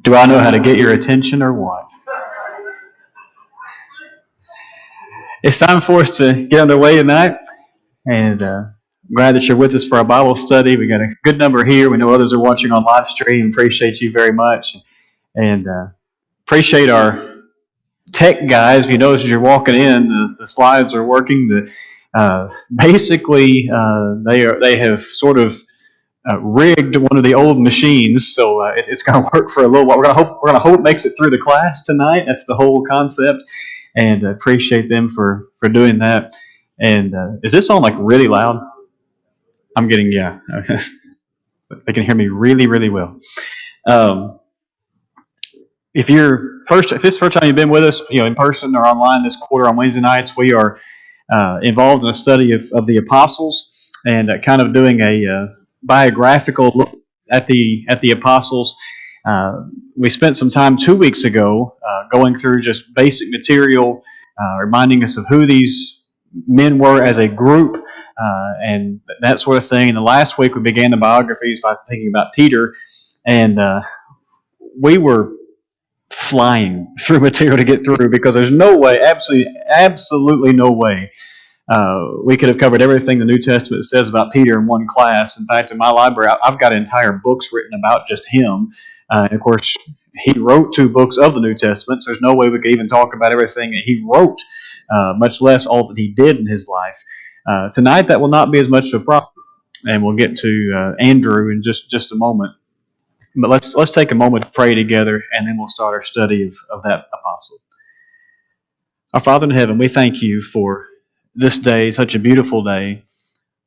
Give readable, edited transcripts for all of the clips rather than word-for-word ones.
Do I know how to get your attention or what? It's time for us to get underway tonight, and I'm glad that you're with us for our Bible study. We got a good number here. We know others are watching on live stream. Appreciate you very much, and appreciate our tech guys. If you notice as you're walking in, the slides are working. Basically, they have sort of rigged one of the old machines, so it's going to work for a little while. We're going to hope it makes it through the class tonight. That's the whole concept, and appreciate them for doing that. And is this on like really loud? I'm getting they can hear me really, really well. If it's the first time you've been with us, in person or online this quarter on Wednesday nights, we are involved in a study of the apostles and kind of doing a biographical look at the apostles. We spent some time 2 weeks ago going through just basic material, reminding us of who these men were as a group and that sort of thing. And the last week we began the biographies by thinking about Peter, and we were flying through material to get through because there's no way, absolutely no way we could have covered everything the New Testament says about Peter in one class. In fact, in my library, I've got entire books written about just him. And of course, he wrote 2 books of the New Testament, so there's no way we could even talk about everything that he wrote, much less all that he did in his life. Tonight, that will not be as much of a problem, and we'll get to Andrew in just a moment. But let's take a moment to pray together, and then we'll start our study of that apostle. Our Father in heaven, we thank you for this day, such a beautiful day.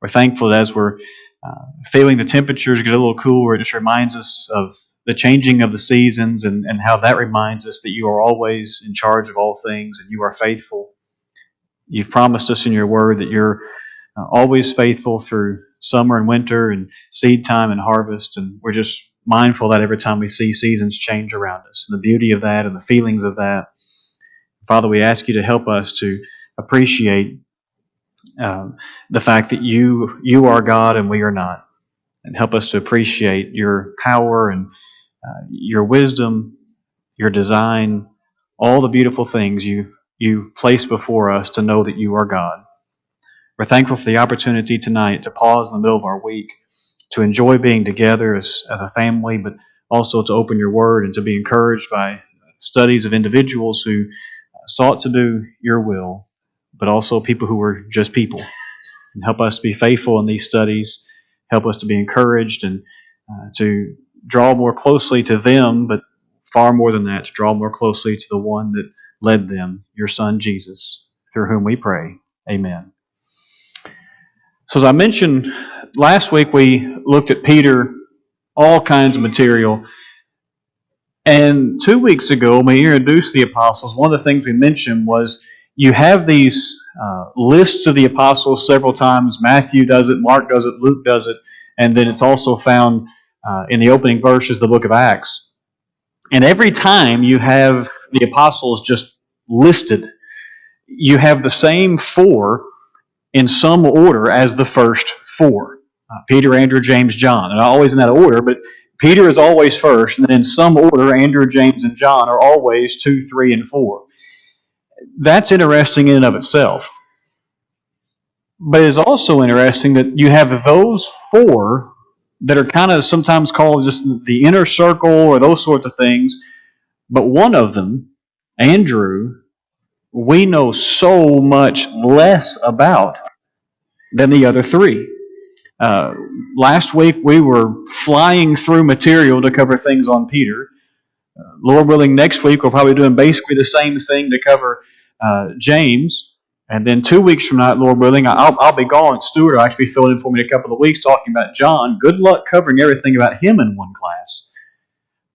We're thankful that as we're feeling the temperatures get a little cooler, it just reminds us of the changing of the seasons and how that reminds us that you are always in charge of all things and you are faithful. You've promised us in your word that you're always faithful through summer and winter and seed time and harvest, and we're just mindful that every time we see seasons change around us, and the beauty of that and the feelings of that. Father, we ask you to help us to appreciate the fact that you are God and we are not, and help us to appreciate your power and your wisdom, your design, all the beautiful things you place before us to know that you are God. We're thankful for the opportunity tonight to pause in the middle of our week, to enjoy being together as a family, but also to open your word and to be encouraged by studies of individuals who sought to do your will, but also people who were just people. And help us to be faithful in these studies, help us to be encouraged and to draw more closely to them, but far more than that, to draw more closely to the one that led them, your Son Jesus, through whom we pray. Amen. So as I mentioned, last week we looked at Peter, all kinds of material. And 2 weeks ago, when we introduced the apostles, one of the things we mentioned was you have these lists of the apostles several times. Matthew does it, Mark does it, Luke does it, and then it's also found in the opening verses of the book of Acts. And every time you have the apostles just listed, you have the same 4 in some order as the first 4. Peter, Andrew, James, John. And not always in that order, but Peter is always first, and then in some order, Andrew, James, and John are always 2, 3, and 4. That's interesting in and of itself. But it's also interesting that you have those 4 that are kind of sometimes called just the inner circle or those sorts of things. But one of them, Andrew, we know so much less about than the other 3. Last week we were flying through material to cover things on Peter. Lord willing, next week we're probably doing basically the same thing to cover James. And then 2 weeks from now, Lord willing, I'll be gone. Stuart will actually be filling in for me a couple of weeks talking about John. Good luck covering everything about him in one class.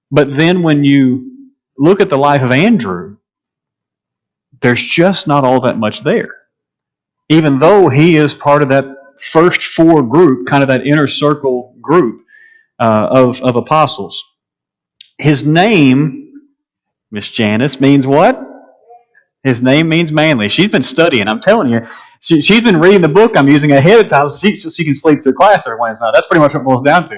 But then when you look at the life of Andrew, there's just not all that much there. Even though he is part of that first 4 group, kind of that inner circle group of apostles. His name, Miss Janice, means what? His name means manly. She's been studying, I'm telling you. She's been reading the book I'm using ahead of time so she can sleep through class every Wednesday night. That's pretty much what it boils down to.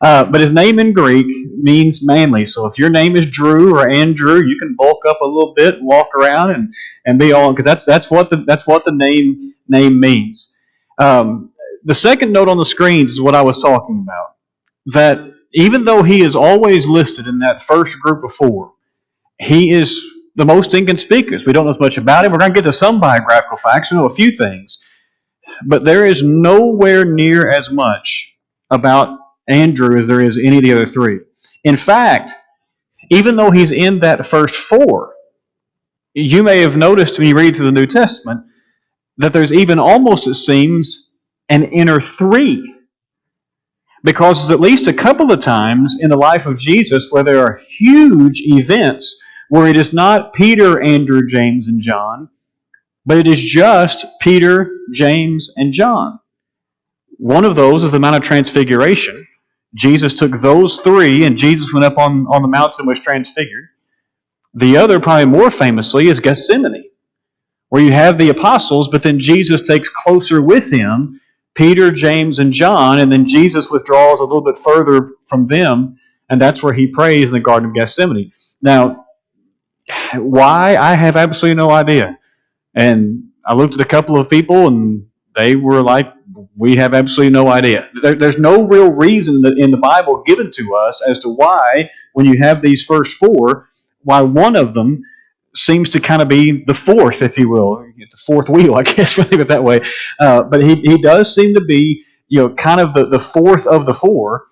But his name in Greek means manly. So if your name is Drew or Andrew, you can bulk up a little bit, and walk around, and be all, because that's what the name means. The second note on the screens is what I was talking about. That even though he is always listed in that first group of four, he is the most inconspicuous. We don't know as much about him. We're going to get to some biographical facts. We know a few things, but there is nowhere near as much about Andrew as there is any of the other three. In fact, even though he's in that first four, you may have noticed when you read through the New Testament that there's even almost, it seems, an inner three. Because there's at least a couple of times in the life of Jesus where there are huge events where it is not Peter, Andrew, James, and John, but it is just Peter, James, and John. One of those is the Mount of Transfiguration. Jesus took those three, and Jesus went up on the mountain and was transfigured. The other, probably more famously, is Gethsemane, where you have the apostles, but then Jesus takes closer with him Peter, James, and John, and then Jesus withdraws a little bit further from them, and that's where he prays in the Garden of Gethsemane. Now, why? I have absolutely no idea. And I looked at a couple of people, and they were like, we have absolutely no idea. There's no real reason in the Bible given to us as to why, when you have these first four, why one of them seems to kind of be the fourth, if you will, the fourth wheel, I guess, think of it that way. But he does seem to be, kind of the fourth of the four,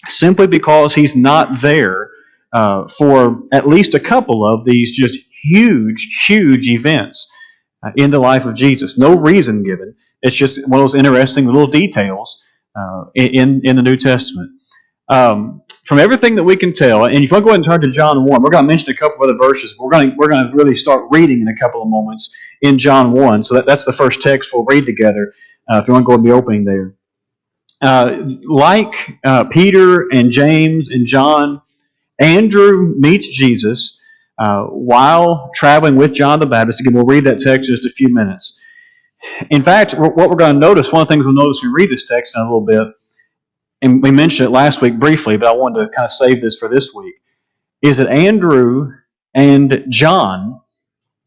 simply because he's not there for at least a couple of these just huge events in the life of Jesus. No reason given. It's just one of those interesting little details in the New Testament. From everything that we can tell, and if you want to go ahead and turn to John 1, we're going to mention a couple of other verses. We're going to really start reading in a couple of moments in John 1. So that's the first text we'll read together, if you want to go and be opening there. Like Peter and James and John, Andrew meets Jesus while traveling with John the Baptist. Again, we'll read that text in just a few minutes. In fact, what we're going to notice, one of the things we'll notice when we read this text in a little bit, and we mentioned it last week briefly, but I wanted to kind of save this for this week, is that Andrew and John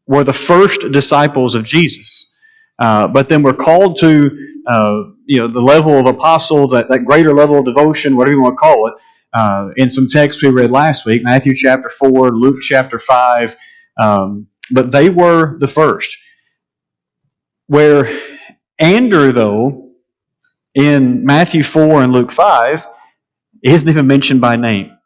were the first disciples of Jesus. But then we're called to the level of apostles, that greater level of devotion, whatever you want to call it, in some texts we read last week, Matthew chapter 4, Luke chapter 5, but they were the first. Where Andrew, though, in Matthew 4 and Luke 5, isn't even mentioned by name.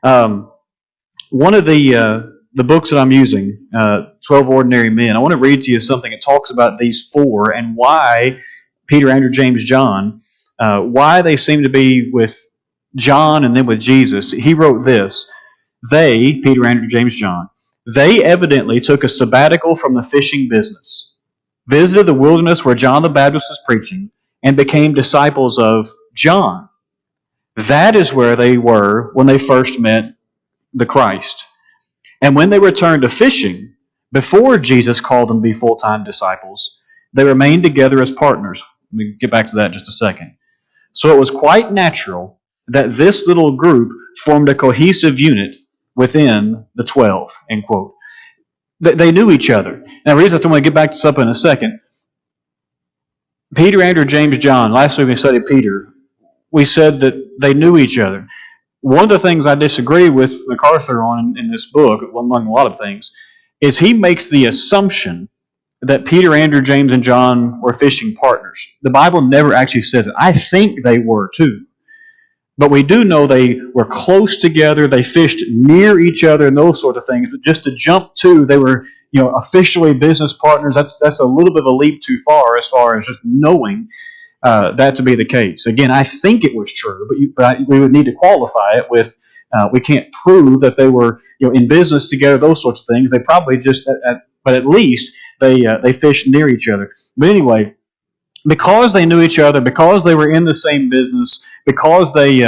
One of the books that I'm using, 12 Ordinary Men, I want to read to you something that talks about these four and why Peter, Andrew, James, John, why they seem to be with John and then with Jesus. He wrote this: they, Peter, Andrew, James, John, they evidently took a sabbatical from the fishing business, visited the wilderness where John the Baptist was preaching, and became disciples of John. That is where they were when they first met the Christ. And when they returned to fishing, before Jesus called them to be full-time disciples, they remained together as partners. Let me get back to that in just a second. So it was quite natural that this little group formed a cohesive unit within the 12, end quote. They knew each other. Now, the reason I want to get back to this up in a second, Peter, Andrew, James, John, last week we studied Peter, we said that they knew each other. One of the things I disagree with MacArthur on in this book, among a lot of things, is he makes the assumption that Peter, Andrew, James, and John were fishing partners. The Bible never actually says it. I think they were too. But we do know they were close together, they fished near each other and those sort of things. But just to jump to, they were officially business partners, that's a little bit of a leap too far as just knowing that to be the case. Again, I think it was true, but we would need to qualify it with we can't prove that they were in business together, those sorts of things. They probably just, but at least they fished near each other. But anyway, because they knew each other, because they were in the same business, because they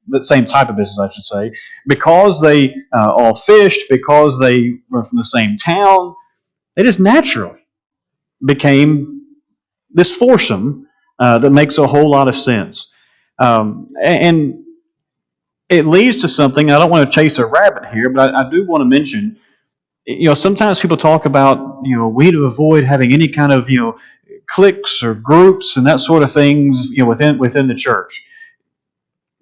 the same type of business, I should say, because they all fished, because they were from the same town, they just naturally became this foursome that makes a whole lot of sense. And it leads to something. I don't want to chase a rabbit here, but I do want to mention, sometimes people talk about, we need to avoid having any kind of, cliques or groups and that sort of things, within the church.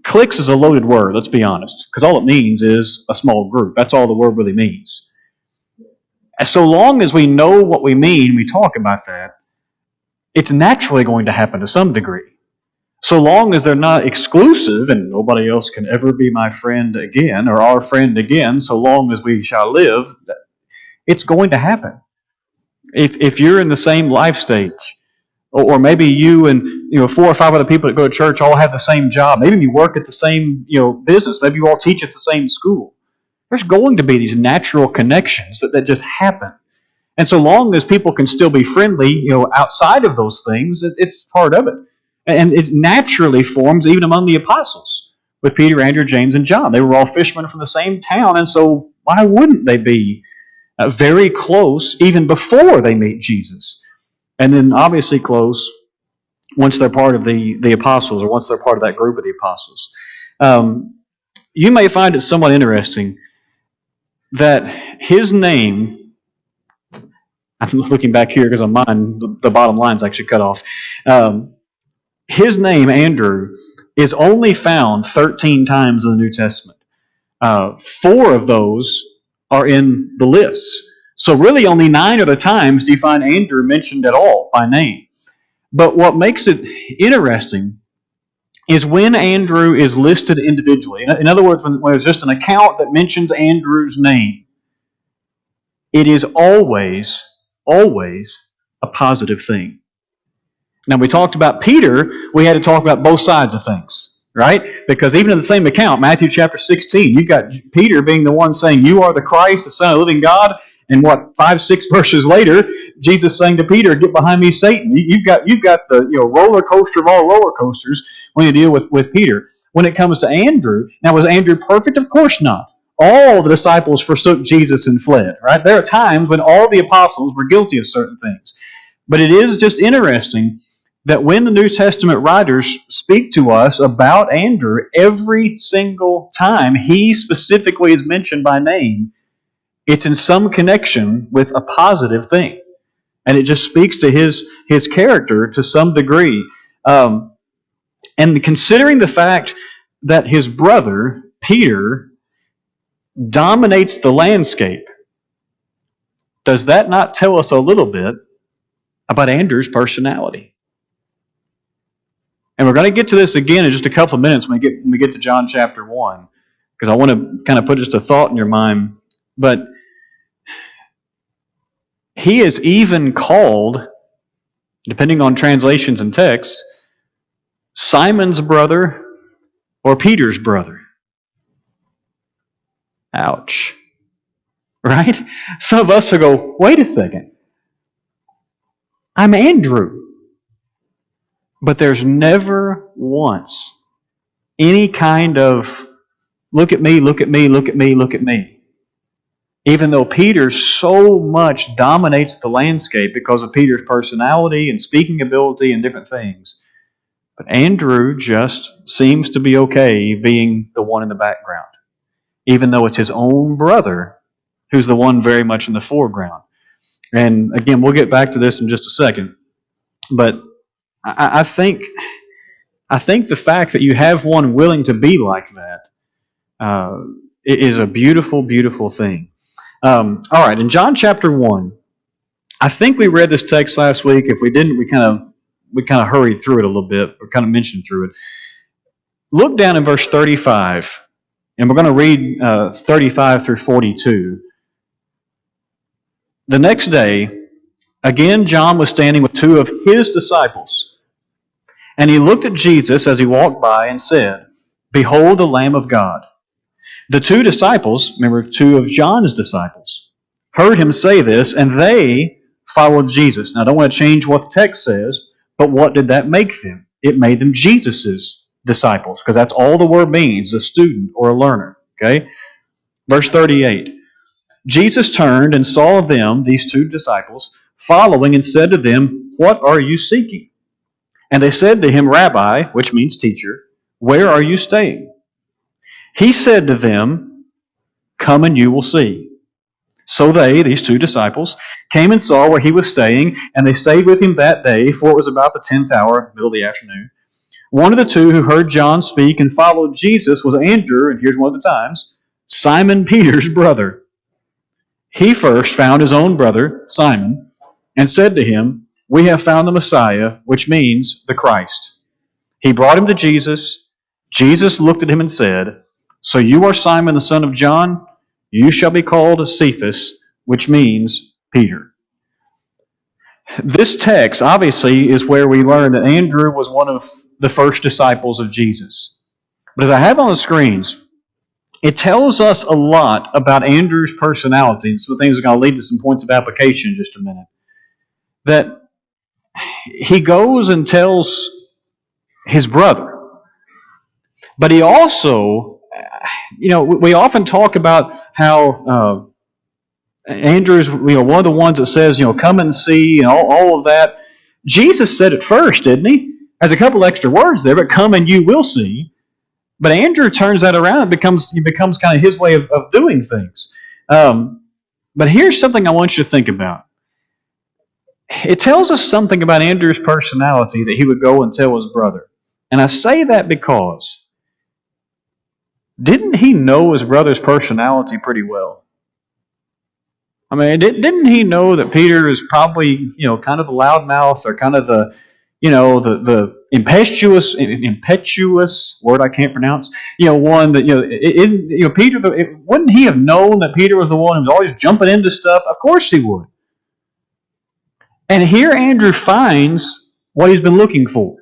Cliques is a loaded word, let's be honest, because all it means is a small group. That's all the word really means. And so long as we know what we mean, we talk about that, it's naturally going to happen to some degree. So long as they're not exclusive and nobody else can ever be my friend again or our friend again, so long as we shall live, it's going to happen. If you're in the same life stage, or maybe you and 4 or 5 other people that go to church all have the same job, maybe you work at the same business, maybe you all teach at the same school, there's going to be these natural connections that just happen. And so long as people can still be friendly, outside of those things, it's part of it. And it naturally forms even among the apostles with Peter, Andrew, James, and John. They were all fishermen from the same town, and so why wouldn't they be very close even before they meet Jesus? And then obviously close once they're part of the apostles, or once they're part of that group of the apostles. You may find it somewhat interesting that his name, I'm looking back here because on mine, the bottom line's actually cut off. His name, Andrew, is only found 13 times in the New Testament. 4 of those are in the lists. So really only 9 other times do you find Andrew mentioned at all by name. But what makes it interesting is when Andrew is listed individually. In other words, when there's just an account that mentions Andrew's name, it is always a positive thing. Now, we talked about Peter, we had to talk about both sides of things, right? Because even in the same account, Matthew chapter 16, you've got Peter being the one saying, "You are the Christ, the Son of the living God." And 5, 6 verses later, Jesus saying to Peter, "Get behind me, Satan." You've got the roller coaster of all roller coasters when you deal with Peter. When it comes to Andrew, now was Andrew perfect? Of course not. All the disciples forsook Jesus and fled, right? There are times when all the apostles were guilty of certain things. But it is just interesting that when the New Testament writers speak to us about Andrew, every single time he specifically is mentioned by name, it's in some connection with a positive thing. And it just speaks to his character to some degree. And considering the fact that his brother, Peter, dominates the landscape, does that not tell us a little bit about Andrew's personality? And we're going to get to this again in just a couple of minutes when we get to John chapter 1, because I want to kind of put just a thought in your mind. But he is even called, depending on translations and texts, Simon's brother or Peter's brother. Ouch. Right? Some of us will go, wait a second. I'm Andrew. But there's never once any kind of look at me, look at me, look at me, look at me. Even though Peter so much dominates the landscape because of Peter's personality and speaking ability and different things. But Andrew just seems to be okay being the one in the background, even though it's his own brother who's the one very much in the foreground. And again, we'll get back to this in just a second. But I think the fact that you have one willing to be like that is a beautiful, beautiful thing. All right, in John chapter 1, I think we read this text last week. If we didn't, we kind of hurried through it a little bit, or kind of mentioned through it. Look down in verse 35, and we're going to read 35 through 42. The next day, again John was standing with 2 of his disciples. And he looked at Jesus as he walked by and said, "Behold the Lamb of God." The 2 disciples, remember 2 of John's disciples, heard him say this, and they followed Jesus. Now, I don't want to change what the text says, but what did that make them? It made them Jesus' disciples, because that's all the word means, a student or a learner. Okay? Verse 38. Jesus turned and saw them, these 2 disciples, following, and said to them, "What are you seeking?" And they said to him, "Rabbi," which means teacher, Where are you staying? He said to them, Come and you will see. So they, these two disciples, came and saw where he was staying, and they stayed with him that day, for it was about the 10th hour, middle of the afternoon. One of the two who heard John speak and followed Jesus was Andrew, and here's one of the times, Simon Peter's brother. He first found his own brother, Simon, and said to him, We have found the Messiah, which means the Christ. He brought him to Jesus. Jesus looked at him and said, So you are Simon the son of John? You shall be called Cephas, which means Peter. This text, obviously, is where we learn that Andrew was one of the first disciples of Jesus. But as I have on the screens, it tells us a lot about Andrew's personality, and some things are going to lead to some points of application in just a minute. That he goes and tells his brother. But he also, we often talk about how Andrew's, one of the ones that says, come and see, and all of that. Jesus said it first, didn't he? There's a couple extra words there, but come and you will see. But Andrew turns that around and becomes kind of his way of doing things. But here's something I want you to think about. It tells us something about Andrew's personality that he would go and tell his brother. And I say that because, didn't he know his brother's personality pretty well? I mean, didn't he know that Peter is probably, kind of the loudmouth, or kind of the impetuous word I can't pronounce, one that, Peter, wouldn't he have known that Peter was the one who was always jumping into stuff? Of course he would. And here Andrew finds what he's been looking for.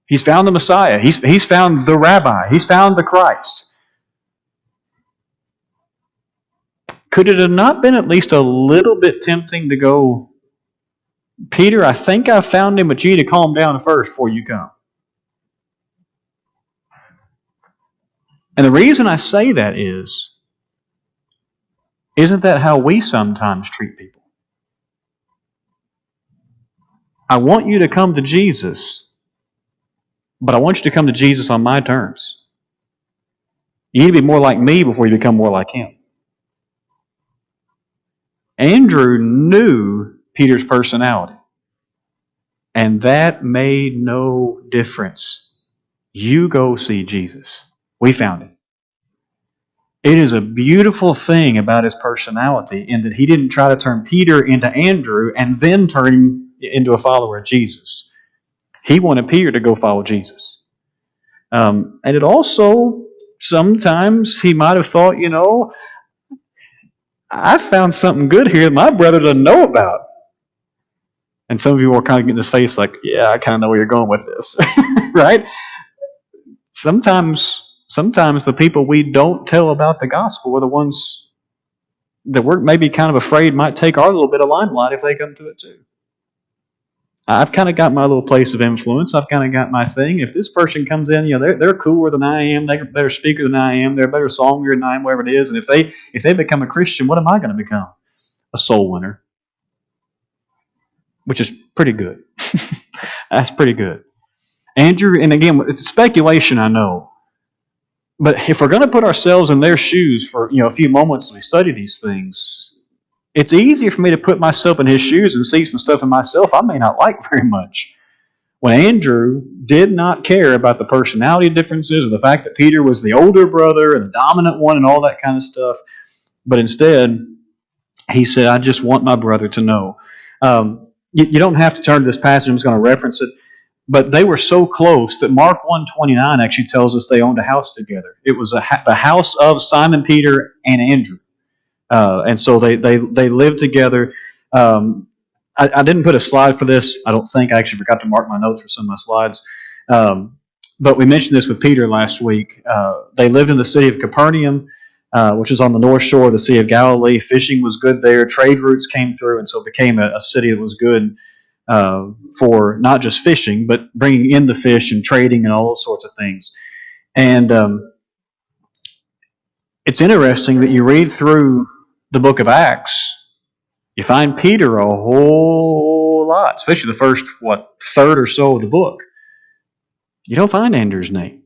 He's found the Messiah. He's found the Rabbi. He's found the Christ. Could it have not been at least a little bit tempting to go, Peter, I think I found him, but you need to calm down first before you come? And the reason I say that is, isn't that how we sometimes treat people? I want you to come to Jesus, but I want you to come to Jesus on my terms. You need to be more like me before you become more like him. Andrew knew Peter's personality, and that made no difference. You go see Jesus. We found him. It is a beautiful thing about his personality in that he didn't try to turn Peter into Andrew and then turn him into a follower of Jesus. He wanted Peter to go follow Jesus. And it also, sometimes he might have thought, I found something good here that my brother doesn't know about. And some of you are kind of getting this face like, yeah, I kind of know where you're going with this. Right? Sometimes the people we don't tell about the gospel are the ones that we're maybe kind of afraid might take our little bit of limelight if they come to it too. I've kind of got my little place of influence. I've kind of got my thing. If this person comes in, they're cooler than I am. They're a better speaker than I am. They're a better songer than I am, whatever it is. And if they become a Christian, what am I going to become? A soul winner. Which is pretty good. That's pretty good. Andrew, and again, it's speculation, I know. But if we're going to put ourselves in their shoes for a few moments as we study these things, it's easier for me to put myself in his shoes and see some stuff in myself I may not like very much. When Andrew did not care about the personality differences or the fact that Peter was the older brother and the dominant one and all that kind of stuff, but instead, he said, I just want my brother to know. You don't have to turn to this passage. I'm just going to reference it. But they were so close that Mark 1:29 actually tells us they owned a house together. It was the house of Simon Peter and Andrew. And so they lived together. I didn't put a slide for this. I don't think. I actually forgot to mark my notes for some of my slides. But we mentioned this with Peter last week. They lived in the city of Capernaum, which is on the north shore of the Sea of Galilee. Fishing was good there. Trade routes came through, and so it became a city that was good for not just fishing, but bringing in the fish and trading and all those sorts of things. And it's interesting that you read through the book of Acts, you find Peter a whole lot, especially the first, third or so of the book. You don't find Andrew's name.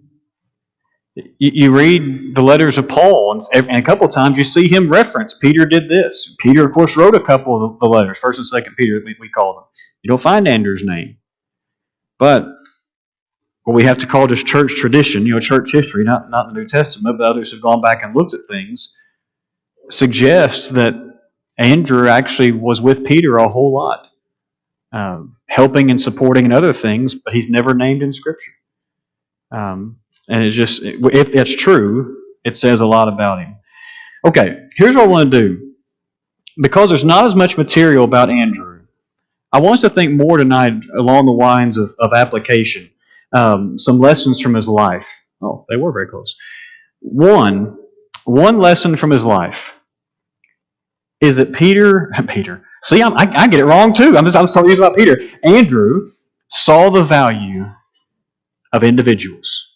You read the letters of Paul, and a couple of times you see him reference, Peter did this. Peter, of course, wrote a couple of the letters, 1st and 2nd Peter, we call them. You don't find Andrew's name. But what we have to call just church tradition, church history, not the New Testament, but others have gone back and looked at things, suggests that Andrew actually was with Peter a whole lot, helping and supporting in other things, but he's never named in Scripture. And it's just, if that's true, it says a lot about him. Okay, here's what I want to do. Because there's not as much material about Andrew, I want us to think more tonight along the lines of application. Some lessons from his life. Oh, they were very close. One lesson from his life is that Peter, see, I get it wrong too. I'm so used about Peter. Andrew saw the value of individuals.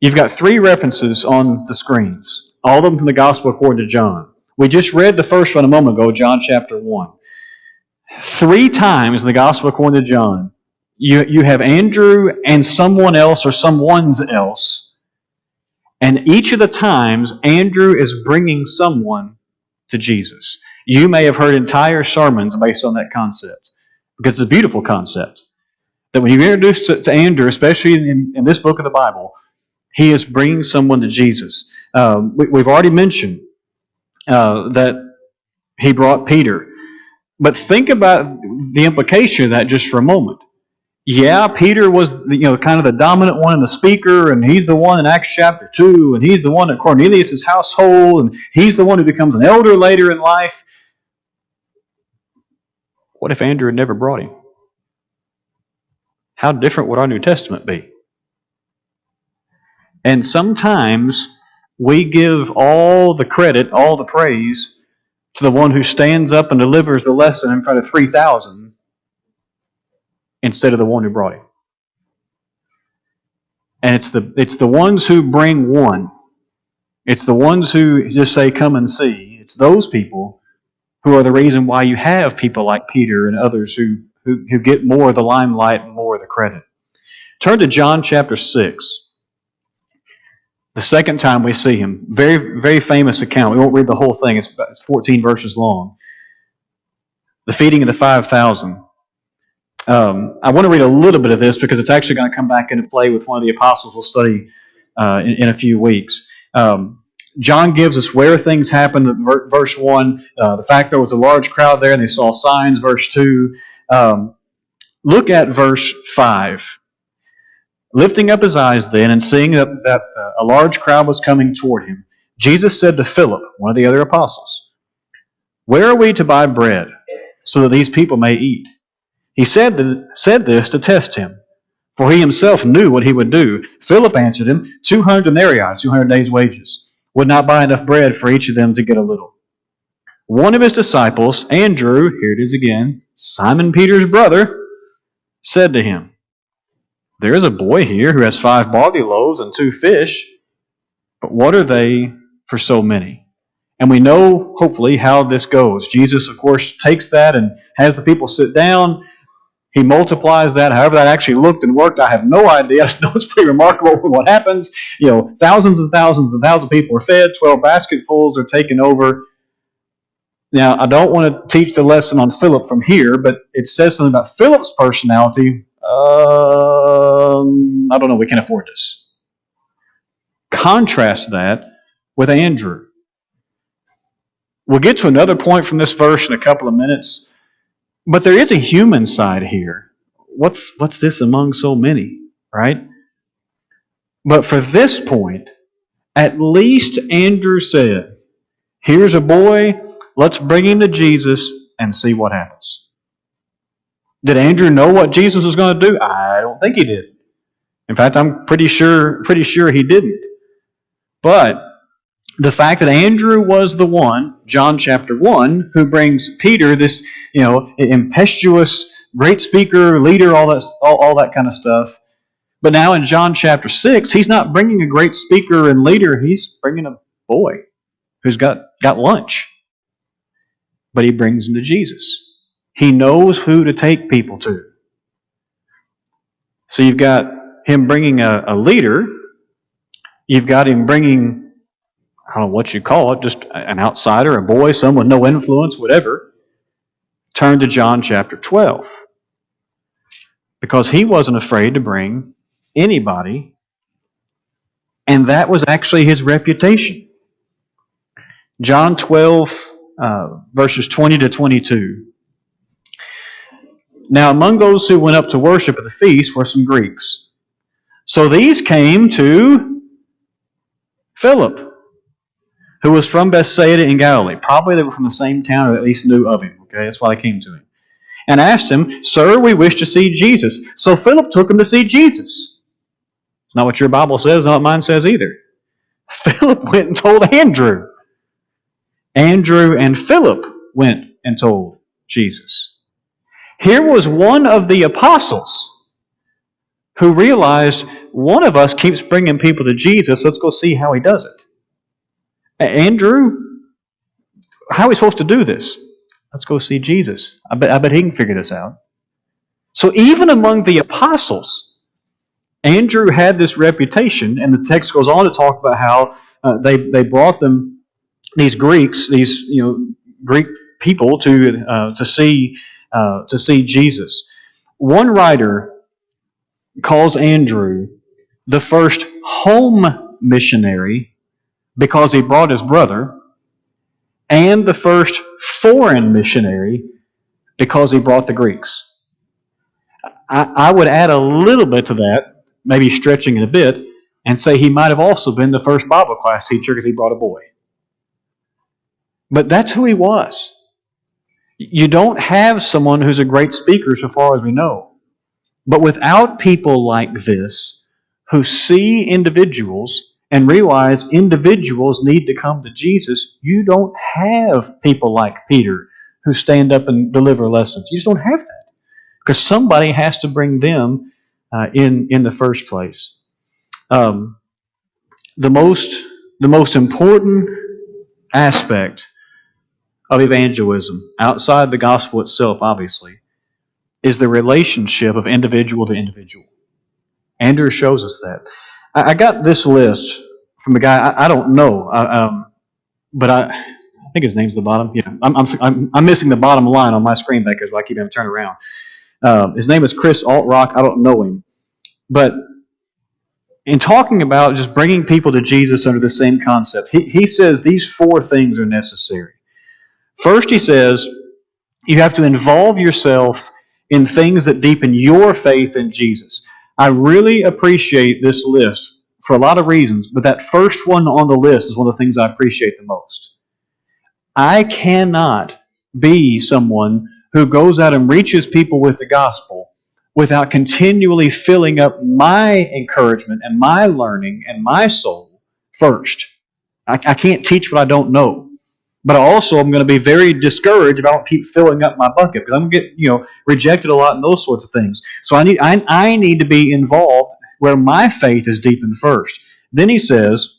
You've got 3 references on the screens, all of them from the Gospel according to John. We just read the first one a moment ago, John chapter 1. 3 times in the Gospel according to John, you have Andrew and someone else or someone's else, and each of the times Andrew is bringing someone to Jesus. You may have heard entire sermons based on that concept, because it's a beautiful concept. That when you introduce to Andrew, especially in this book of the Bible, he is bringing someone to Jesus. We've already mentioned that he brought Peter. But think about the implication of that just for a moment. Yeah, Peter was kind of the dominant one and the speaker, and he's the one in Acts chapter 2, and he's the one at Cornelius' household, and he's the one who becomes an elder later in life. What if Andrew had never brought him? How different would our New Testament be? And sometimes we give all the credit, all the praise to the one who stands up and delivers the lesson in front of 3,000 instead of the one who brought him. And it's the ones who bring one. It's the ones who just say, come and see. It's those people who are the reason why you have people like Peter and others who get more of the limelight and more of the credit. Turn to John chapter 6. The second time we see him. Very, very famous account. We won't read the whole thing. It's 14 verses long. The feeding of the 5,000. I want to read a little bit of this because it's actually going to come back into play with one of the apostles we'll study in a few weeks. John gives us where things happened. Verse 1, the fact there was a large crowd there and they saw signs. Verse 2. Look at verse 5. Lifting up his eyes then and seeing that a large crowd was coming toward him, Jesus said to Philip, one of the other apostles, "Where are we to buy bread so that these people may eat?" He said this to test him, for he himself knew what he would do. Philip answered him, 200 denarii, 200 days' wages, would not buy enough bread for each of them to get a little. One of his disciples, Andrew, here it is again, Simon Peter's brother, said to him, "There is a boy here who has 5 barley loaves and 2 fish, but what are they for so many?" And we know, hopefully, how this goes. Jesus, of course, takes that and has the people sit down. He multiplies that. However that actually looked and worked, I have no idea. I just know it's pretty remarkable what happens. Thousands and thousands and thousands of people are fed. 12 basketfuls are taken over. Now, I don't want to teach the lesson on Philip from here, but it says something about Philip's personality. I don't know. We can't afford this. Contrast that with Andrew. We'll get to another point from this verse in a couple of minutes. But there is a human side here. What's this among so many, right? But for this point, at least Andrew said, "Here's a boy, let's bring him to Jesus and see what happens." Did Andrew know what Jesus was going to do? I don't think he did. In fact, I'm pretty sure he didn't. But the fact that Andrew was the one, John chapter 1, who brings Peter, this impetuous, great speaker, leader, all that kind of stuff. But now in John chapter 6, he's not bringing a great speaker and leader. He's bringing a boy who's got lunch. But he brings him to Jesus. He knows who to take people to. So you've got him bringing a leader. You've got him bringing, I don't know what you call it, just an outsider, a boy, someone with no influence, whatever. Turn to John chapter 12. Because he wasn't afraid to bring anybody, and that was actually his reputation. John 12, verses 20 to 22. Now among those who went up to worship at the feast were some Greeks. So these came to Philip, who was from Bethsaida in Galilee. Probably they were from the same town, or at least knew of him. Okay, that's why they came to him. And asked him, Sir, we wish to see Jesus. So Philip took him to see Jesus. It's not what your Bible says, not what mine says either. Philip went and told Andrew. Andrew and Philip went and told Jesus. Here was one of the apostles who realized one of us keeps bringing people to Jesus. Let's go see how he does it. Andrew, how are we supposed to do this? Let's go see Jesus. I bet he can figure this out. So even among the apostles, Andrew had this reputation, and the text goes on to talk about how they brought them these Greeks, these Greek people to see Jesus. One writer calls Andrew the first home missionary because he brought his brother, and the first foreign missionary because he brought the Greeks. I would add a little bit to that, maybe stretching it a bit, and say he might have also been the first Bible class teacher because he brought a boy. But that's who he was. You don't have someone who's a great speaker so far as we know. But without people like this who see individuals and realize individuals need to come to Jesus, you don't have people like Peter who stand up and deliver lessons. You just don't have that. Because somebody has to bring them in the first place. The most important aspect of evangelism, outside the gospel itself, obviously, is the relationship of individual to individual. Andrew shows us that. I got this list from a guy I don't know, but I think his name's the bottom. Yeah, I'm missing the bottom line on my screen back because I keep having to turn around. His name is Chris Altrock. I don't know him, but in talking about just bringing people to Jesus under the same concept, he says these four things are necessary. First, he says, you have to involve yourself in things that deepen your faith in Jesus. I really appreciate this list for a lot of reasons, but that first one on the list is one of the things I appreciate the most. I cannot be someone who goes out and reaches people with the gospel without continually filling up my encouragement and my learning and my soul first. I can't teach what I don't know. But also, I'm going to be very discouraged if I don't keep filling up my bucket because I'm going to get rejected a lot and those sorts of things. So I need to be involved where my faith is deepened first. Then he says,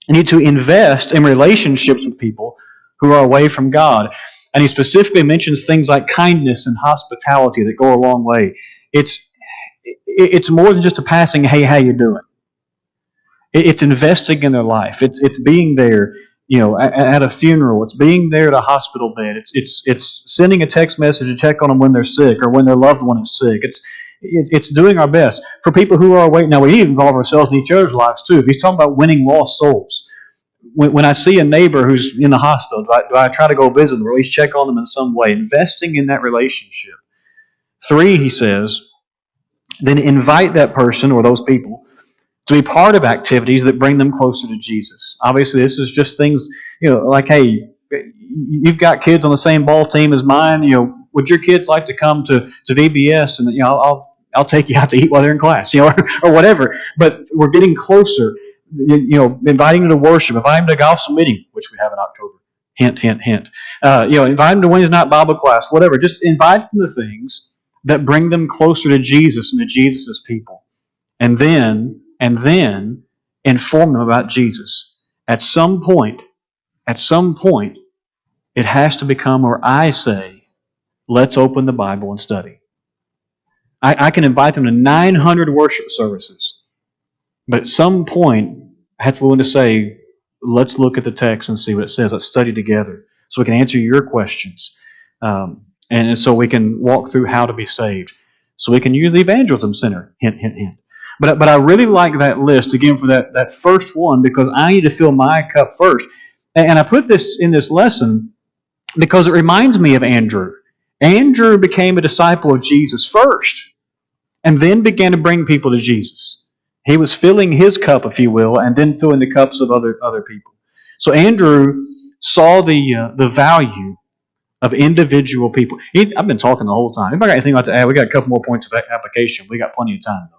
I need to invest in relationships with people who are away from God. And he specifically mentions things like kindness and hospitality that go a long way. It's more than just a passing, hey, how you doing? It's investing in their life. It's being there. At a funeral, it's being there at a hospital bed. It's sending a text message to check on them when they're sick or when their loved one is sick. It's doing our best for people who are away. Now we need to involve ourselves in each other's lives too. If he's talking about winning lost souls, when I see a neighbor who's in the hospital, do I try to go visit them or at least check on them in some way? Investing in that relationship. 3, he says, then invite that person or those people to be part of activities that bring them closer to Jesus. Obviously, this is just things, like, hey, you've got kids on the same ball team as mine. Would your kids like to come to VBS and I'll take you out to eat while they're in class, or whatever. But we're getting closer. Inviting them to worship, inviting them to gospel meeting, which we have in October. Hint, hint, hint. Invite them to Wednesday night Bible class, whatever. Just invite them to things that bring them closer to Jesus and to Jesus' people, and then inform them about Jesus. At some point, it has to become where I say, let's open the Bible and study. I can invite them to 900 worship services, but at some point, I have to be willing to say, let's look at the text and see what it says. Let's study together so we can answer your questions. And so we can walk through how to be saved. So we can use the evangelism center. Hint, hint, hint. But I really like that list, again, for that first one, because I need to fill my cup first. And I put this in this lesson because it reminds me of Andrew. Andrew became a disciple of Jesus first, and then began to bring people to Jesus. He was filling his cup, if you will, and then filling the cups of other people. So Andrew saw the value of individual people. I've been talking the whole time. Anybody got anything else to add? We got a couple more points of application. We got plenty of time, though.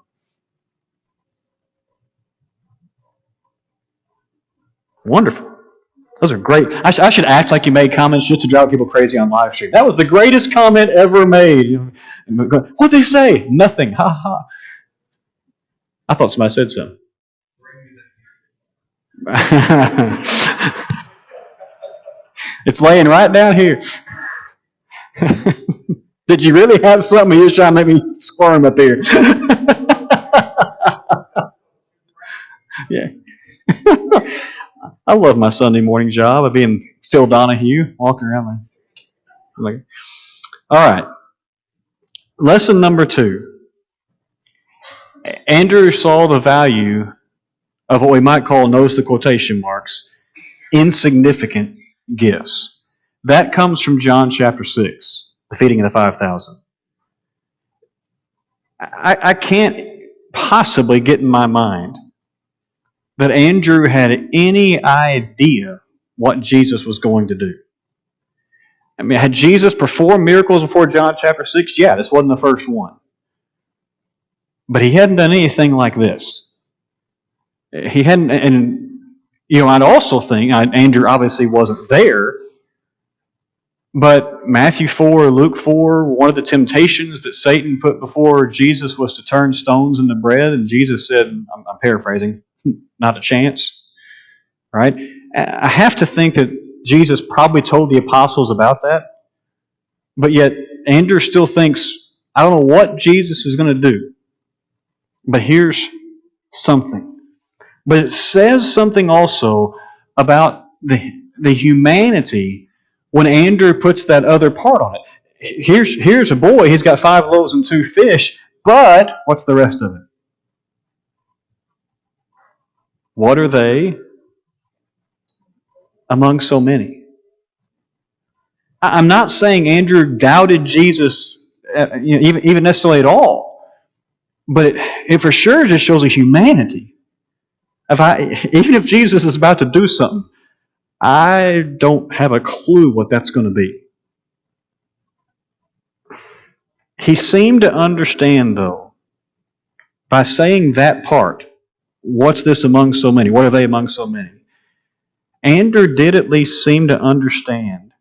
Wonderful. Those are great. I should act like you made comments just to drive people crazy on live stream. That was the greatest comment ever made. What'd they say? Nothing. Ha ha. I thought somebody said something. It's laying right down here. Did you really have something? You was trying to make me squirm up here. Yeah. I love my Sunday morning job of being Phil Donahue, walking around like. All right. Lesson number 2. Andrew saw the value of what we might call, notice the quotation marks, insignificant gifts. That comes from John chapter 6, the feeding of the 5,000. I can't possibly get in my mind that Andrew had any idea what Jesus was going to do. I mean, had Jesus performed miracles before John chapter 6? Yeah, this wasn't the first one. But he hadn't done anything like this. He hadn't, and I'd also think, Andrew obviously wasn't there, but Matthew 4, Luke 4, one of the temptations that Satan put before Jesus was to turn stones into bread, and Jesus said, I'm paraphrasing, not a chance, right? I have to think that Jesus probably told the apostles about that, but yet Andrew still thinks, I don't know what Jesus is going to do, but here's something. But it says something also about the humanity when Andrew puts that other part on it. Here's a boy, he's got 5 loaves and 2 fish, but what's the rest of it? What are they among so many? I'm not saying Andrew doubted Jesus even necessarily at all, but it for sure just shows a humanity. Even if Jesus is about to do something, I don't have a clue what that's going to be. He seemed to understand, though, by saying that part, what's this among so many? What are they among so many? Andrew did at least seem to understand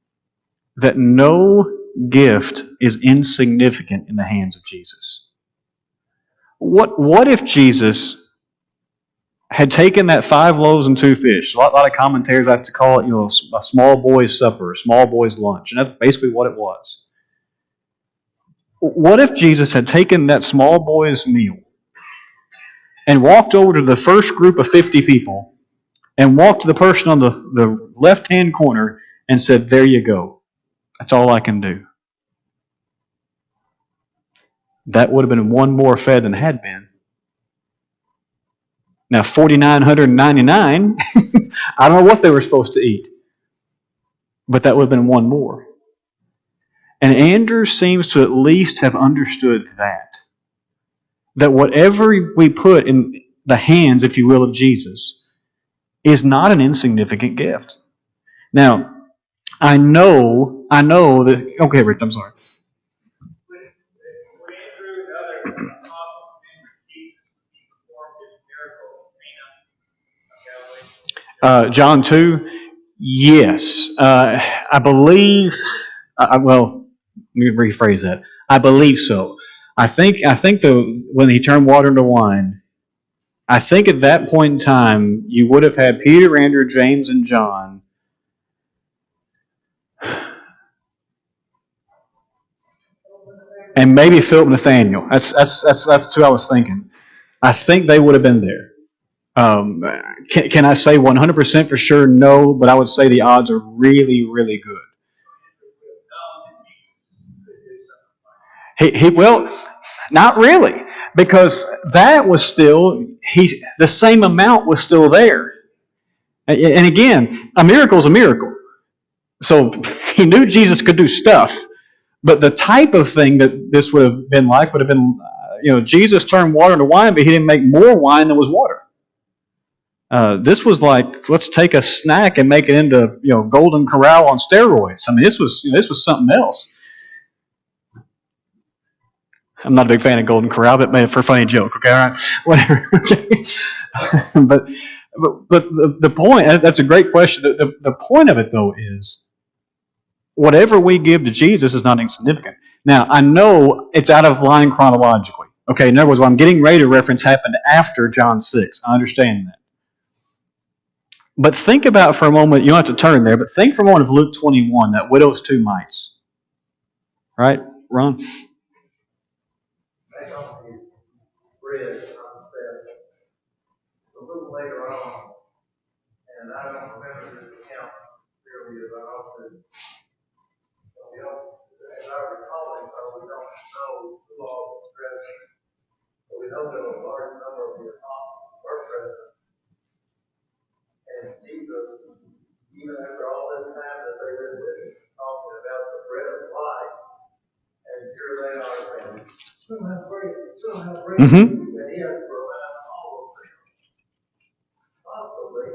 that no gift is insignificant in the hands of Jesus. What if Jesus had taken that 5 loaves and 2 fish? A lot of commentators like to call it, a small boy's supper, a small boy's lunch, and that's basically what it was. What if Jesus had taken that small boy's meal and walked over to the first group of 50 people and walked to the person on the left-hand corner and said, there you go. That's all I can do. That would have been one more fed than had been. Now, 4,999, I don't know what they were supposed to eat, but that would have been one more. And Andrew seems to at least have understood that whatever we put in the hands, if you will, of Jesus is not an insignificant gift. Now, I know that... Okay, Rick, I'm sorry. John 2, yes. I believe... well, let me rephrase that. I believe so. I think when he turned water into wine, I think at that point in time, you would have had Peter, Andrew, James, and John. And maybe Philip and Nathaniel. That's who I was thinking. I think they would have been there. Um, can I say 100% for sure? No, but I would say the odds are really, really good. Well, not really, because that was still the same amount was still there. And again, a miracle is a miracle. So he knew Jesus could do stuff, but the type of thing that this would have been like would have been, Jesus turned water into wine, but he didn't make more wine than was water. This was like, let's take a snack and make it into, Golden Corral on steroids. I mean, this was something else. I'm not a big fan of Golden Corral, but made it for a funny joke. Okay, all right, whatever. but the point, that's a great question. The point of it, though, is whatever we give to Jesus is not insignificant. Now, I know it's out of line chronologically. Okay, in other words, what I'm getting ready to reference happened after John 6. I understand that. But think about for a moment, you don't have to turn there, but think for a moment of Luke 21, that widow's 2 mites. Right, Ron? Bread concept a little later on, and I don't remember this account clearly as I often. As I recall it, we don't know who all was present, but we know that a large number of the apostles were present, and Jesus, even after all this time that they lived with him, talking about the bread of life, and here they are saying, "Still have bread, still have bread." Mm-hmm. And he has to remind all of them. Possibly,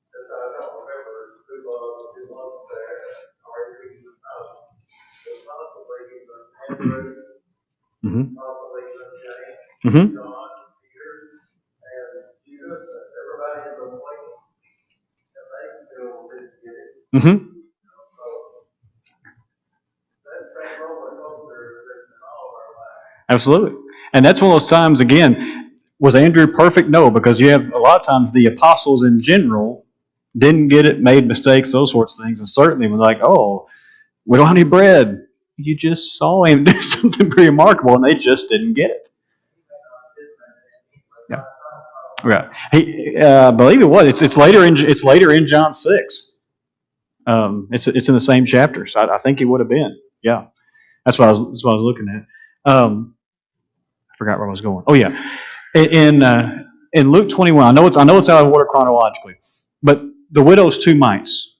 since I don't remember who was there, or if he was not, but possibly even Andrew, possibly even James, John, Peter, and Judas, and everybody in between, and they still didn't get it. So that's that roller coaster that's in all of our lives. Absolutely. And that's one of those times, again, was Andrew perfect? No, because you have a lot of times the apostles in general didn't get it, made mistakes, those sorts of things, and certainly were like, oh, we don't have any bread. You just saw him do something pretty remarkable, and they just didn't get it. Yeah, right. I believe it was. It's later in John 6. It's in the same chapter, so I think it would have been. Yeah, that's what I was looking at. I forgot where I was going. Oh yeah, in Luke 21, I know it's out of order chronologically, but the widow's 2 mites.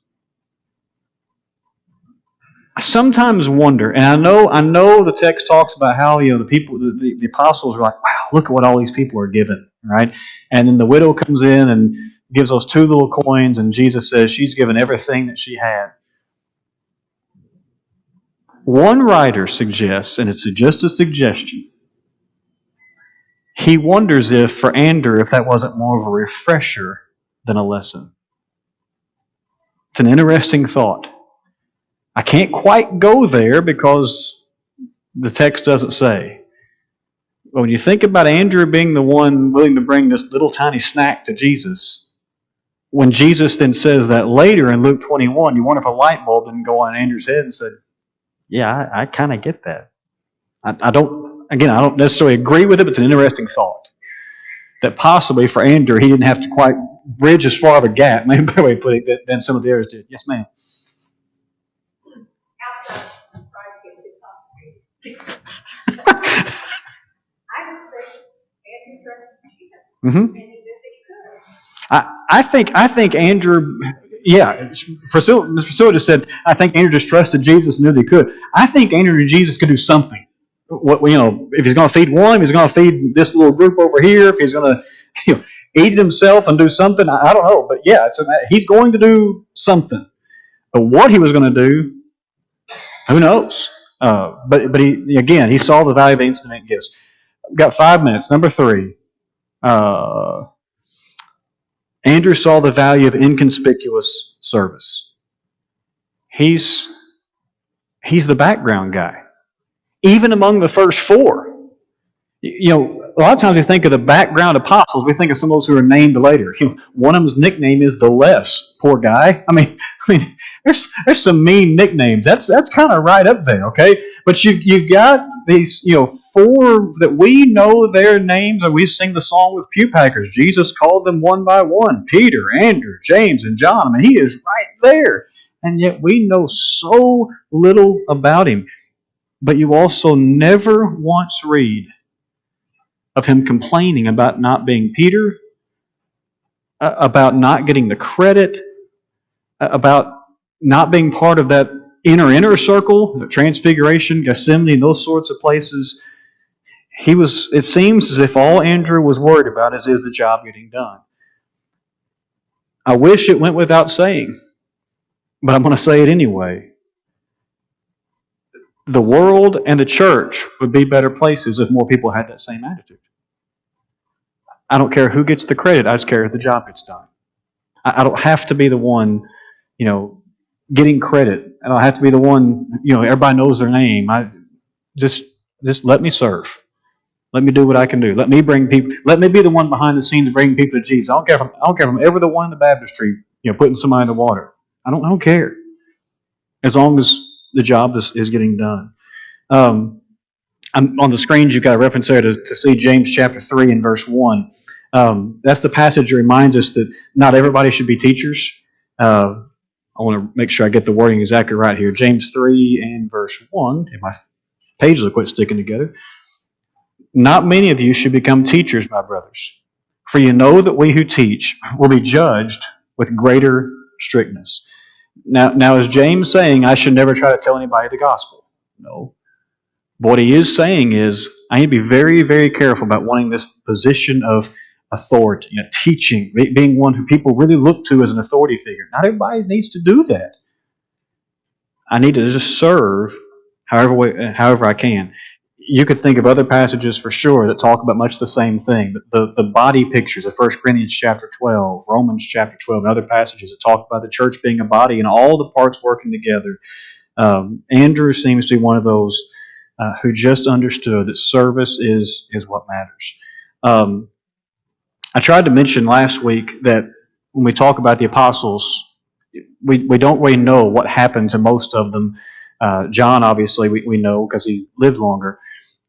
I sometimes wonder, and I know the text talks about how the people, the apostles are like, wow, look at what all these people are given, right? And then the widow comes in and gives those 2 little coins, and Jesus says she's given everything that she had. One writer suggests, and it's just a suggestion, he wonders if, for Andrew, if that wasn't more of a refresher than a lesson. It's an interesting thought. I can't quite go there because the text doesn't say. But when you think about Andrew being the one willing to bring this little tiny snack to Jesus, when Jesus then says that later in Luke 21, you wonder if a light bulb didn't go on Andrew's head and said, yeah, I kind of get that. I don't necessarily agree with it, but it's an interesting thought. That possibly for Andrew, he didn't have to quite bridge as far of a gap, maybe a better way to put it, than some of the others did. Yes, ma'am. I think Andrew, Ms. Priscilla just said, I think Andrew just trusted Jesus and knew that he could. I think Andrew knew Jesus could do something. If he's going to feed one, he's going to feed this little group over here. If he's going to, eat it himself and do something, I don't know. But yeah, he's going to do something. But what he was going to do, who knows? But he saw the value of the incident gifts. We've got 5 minutes. Number 3. Andrew saw the value of inconspicuous service. He's the background guy. Even among the first 4. A lot of times we think of the background apostles, we think of some of those who are named later. One of them's nickname is the Less. Poor guy. I mean, there's some mean nicknames. That's kind of right up there, okay? But you got these, four that we know their names, and we sing the song with pew packers. Jesus called them one by one: Peter, Andrew, James, and John. I mean, he is right there. And yet we know so little about him. But you also never once read of him complaining about not being Peter, about not getting the credit, about not being part of that inner circle, the Transfiguration, Gethsemane, those sorts of places. It seems as if all Andrew was worried about is the job getting done. I wish it went without saying, but I'm going to say it anyway. The world and the church would be better places if more people had that same attitude. I don't care who gets the credit, I just care if the job gets done. I don't have to be the one, getting credit. I don't have to be the one, everybody knows their name. Just let me serve. Let me do what I can do. Let me bring people. Let me be the one behind the scenes bringing people to Jesus. I don't care if I'm ever the one in the baptistry, putting somebody in the water. I don't care, as long as the job is getting done. On the screens, you've got a reference there to see James chapter 3 and verse 1. That's the passage that reminds us that not everybody should be teachers. I want to make sure I get the wording exactly right here. James 3 and verse 1. If my pages will quit sticking together. Not many of you should become teachers, my brothers, for you know that we who teach will be judged with greater strictness. Now, is James saying I should never try to tell anybody the gospel? No. But what he is saying is I need to be very, very careful about wanting this position of authority, teaching, being one who people really look to as an authority figure. Not everybody needs to do that. I need to just serve however I can. You could think of other passages for sure that talk about much the same thing. The body pictures of 1 Corinthians chapter 12, Romans chapter 12, and other passages that talk about the church being a body and all the parts working together. Andrew seems to be one of those who just understood that service is what matters. I tried to mention last week that when we talk about the apostles, we don't really know what happened to most of them. John, obviously, we know because he lived longer.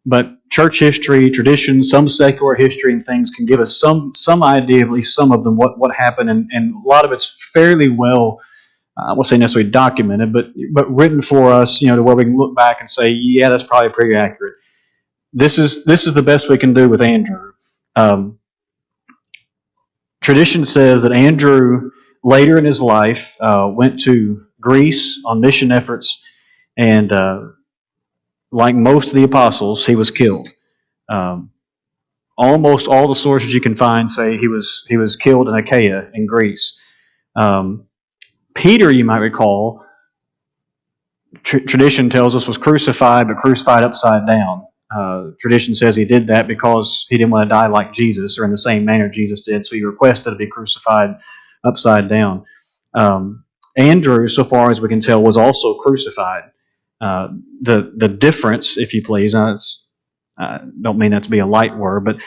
But church history, tradition, some secular history and things can give us some idea, at least some of them, what happened. And a lot of it's fairly well, I won't say necessarily documented, but written for us, to where we can look back and say, yeah, that's probably pretty accurate. This is the best we can do with Andrew. Tradition says that Andrew, later in his life, went to Greece on mission efforts, and like most of the apostles, he was killed. Almost all the sources you can find say he was killed in Achaia in Greece. Peter, you might recall, tradition tells us was crucified, but crucified upside down. Tradition says he did that because he didn't want to die like Jesus, or in the same manner Jesus did, so he requested to be crucified upside down. Andrew, so far as we can tell, was also crucified. The difference, if you please, don't mean that to be a light word, but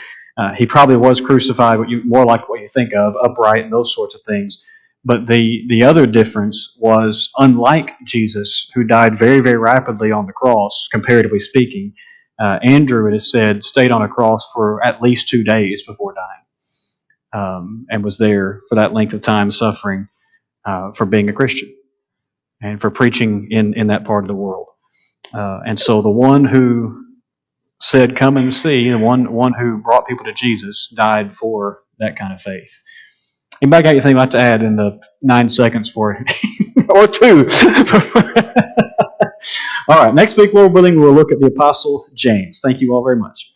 he probably was crucified more like what you think of, upright and those sorts of things. But the other difference was, unlike Jesus, who died very, very rapidly on the cross, comparatively speaking, Andrew, it is said, stayed on a cross for at least 2 days before dying, and was there for that length of time suffering for being a Christian and for preaching in that part of the world. And so the one who said, come and see, the one who brought people to Jesus, died for that kind of faith. Anybody got anything like to add in the 9 seconds for or 2? All right, next week, Lord willing, we'll look at the Apostle James. Thank you all very much.